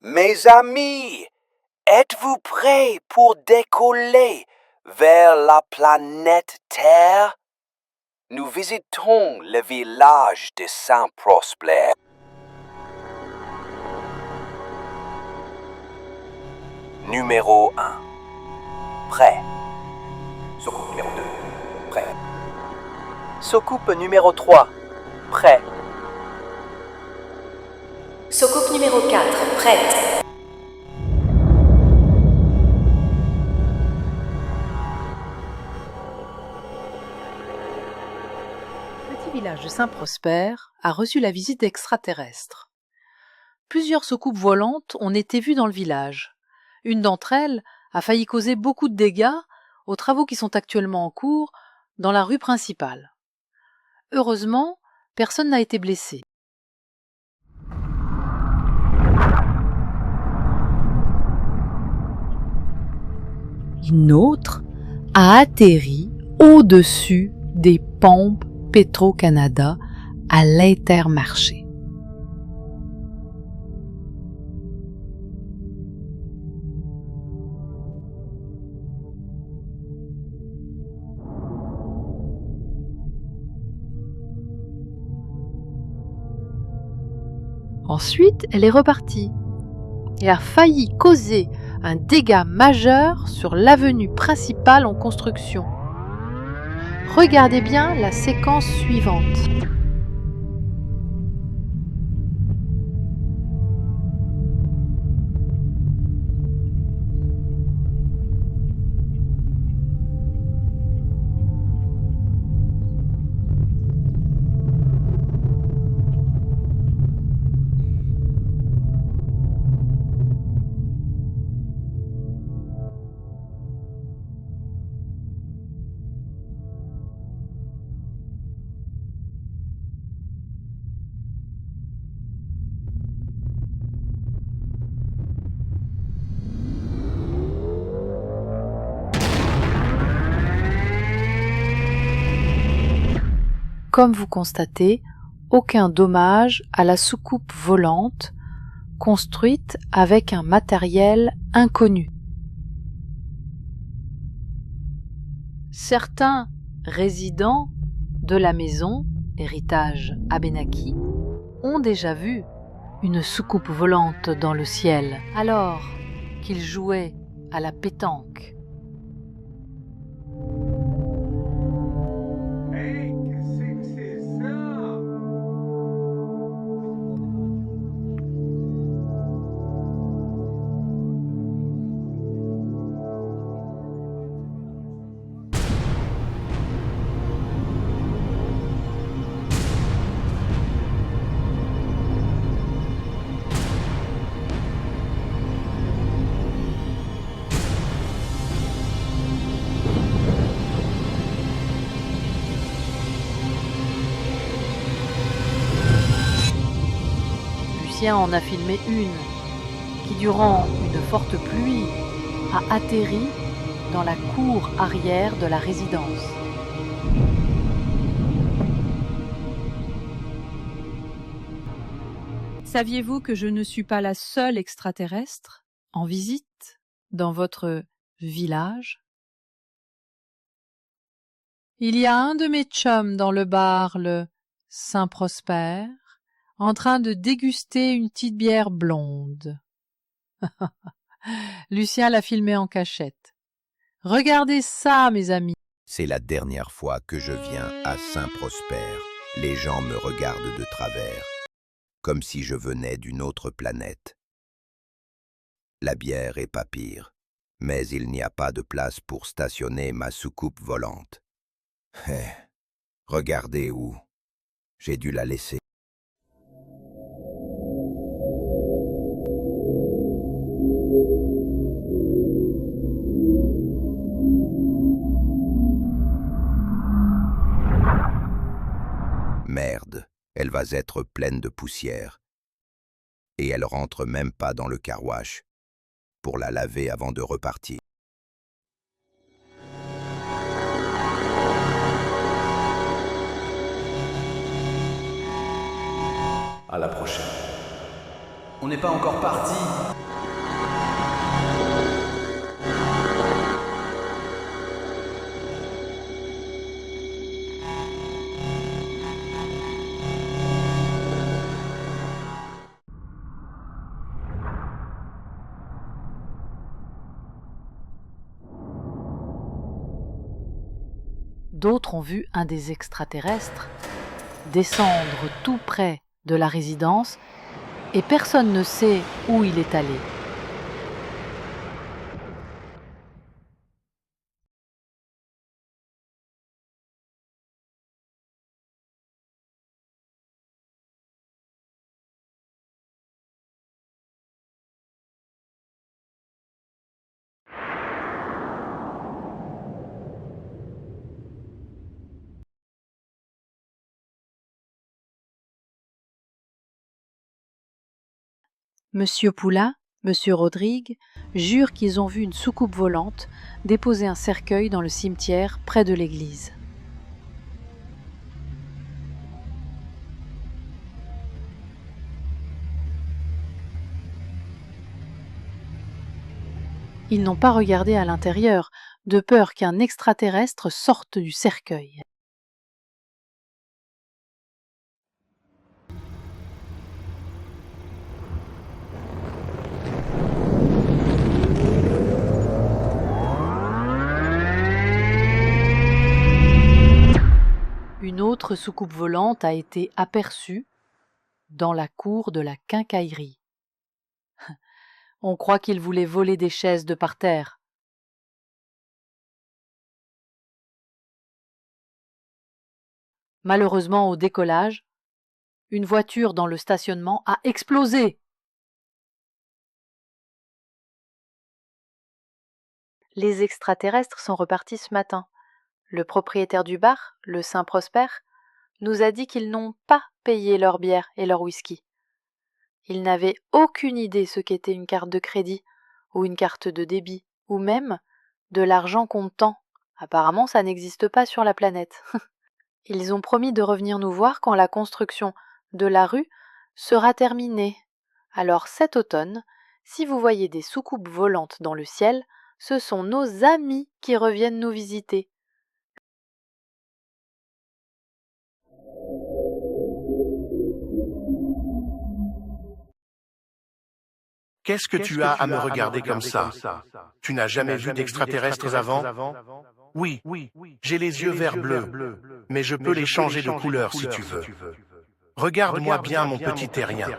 Mes amis, êtes-vous prêts pour décoller vers la planète Terre? Nous visitons le village de Saint-Prosper. Numéro 1. Prêt. Soucoupe numéro 2. Prêt. Soucoupe numéro 3. Prêt. Soucoupe numéro 4. Prête. Le petit village de Saint-Prosper a reçu la visite d'extraterrestres. Plusieurs soucoupes volantes ont été vues dans le village. Une d'entre elles a failli causer beaucoup de dégâts aux travaux qui sont actuellement en cours dans la rue principale. Heureusement, personne n'a été blessé. Une autre a atterri au-dessus des pompes Petro-Canada à l'Intermarché. Ensuite, elle est repartie et a failli causer un dégât majeur sur l'avenue principale en construction. Regardez bien la séquence suivante. Comme vous constatez, aucun dommage à la soucoupe volante construite avec un matériel inconnu. Certains résidents de la maison, héritage Abénaki, ont déjà vu une soucoupe volante dans le ciel alors qu'ils jouaient à la pétanque. Lucien en a filmé une qui, durant une forte pluie, a atterri dans la cour arrière de la résidence. Saviez-vous que je ne suis pas la seule extraterrestre en visite dans votre village? Il y a un de mes chums dans le bar, le Saint-Prosper, en train de déguster une petite bière blonde. Lucien l'a filmé en cachette. Regardez ça, mes amis. C'est la dernière fois que je viens à Saint-Prosper. Les gens me regardent de travers, comme si je venais d'une autre planète. La bière est pas pire, mais il n'y a pas de place pour stationner ma soucoupe volante. Regardez où. J'ai dû la laisser. Merde, elle va être pleine de poussière. Et elle rentre même pas dans le car-wash pour la laver avant de repartir. À la prochaine. On n'est pas encore parti. D'autres ont vu un des extraterrestres descendre tout près de la résidence et personne ne sait où il est allé. Monsieur Poulain, Monsieur Rodrigue jurent qu'ils ont vu une soucoupe volante déposer un cercueil dans le cimetière près de l'église. Ils n'ont pas regardé à l'intérieur, de peur qu'un extraterrestre sorte du cercueil. Une autre soucoupe volante a été aperçue dans la cour de la quincaillerie. On croit qu'ils voulaient voler des chaises de parterre. Malheureusement, au décollage, une voiture dans le stationnement a explosé. Les extraterrestres sont repartis ce matin. Le propriétaire du bar, le Saint-Prosper, nous a dit qu'ils n'ont pas payé leur bière et leur whisky. Ils n'avaient aucune idée ce qu'était une carte de crédit ou une carte de débit ou même de l'argent comptant. Apparemment, ça n'existe pas sur la planète. Ils ont promis de revenir nous voir quand la construction de la rue sera terminée. Alors cet automne, si vous voyez des soucoupes volantes dans le ciel, ce sont nos amis qui reviennent nous visiter. Qu'est-ce que tu as à me regarder comme ça? Tu n'as jamais vu d'extraterrestres avant? Oui, j'ai les yeux vert bleu, mais je peux les changer de couleur si tu veux. Regarde-moi bien, mon petit terrien.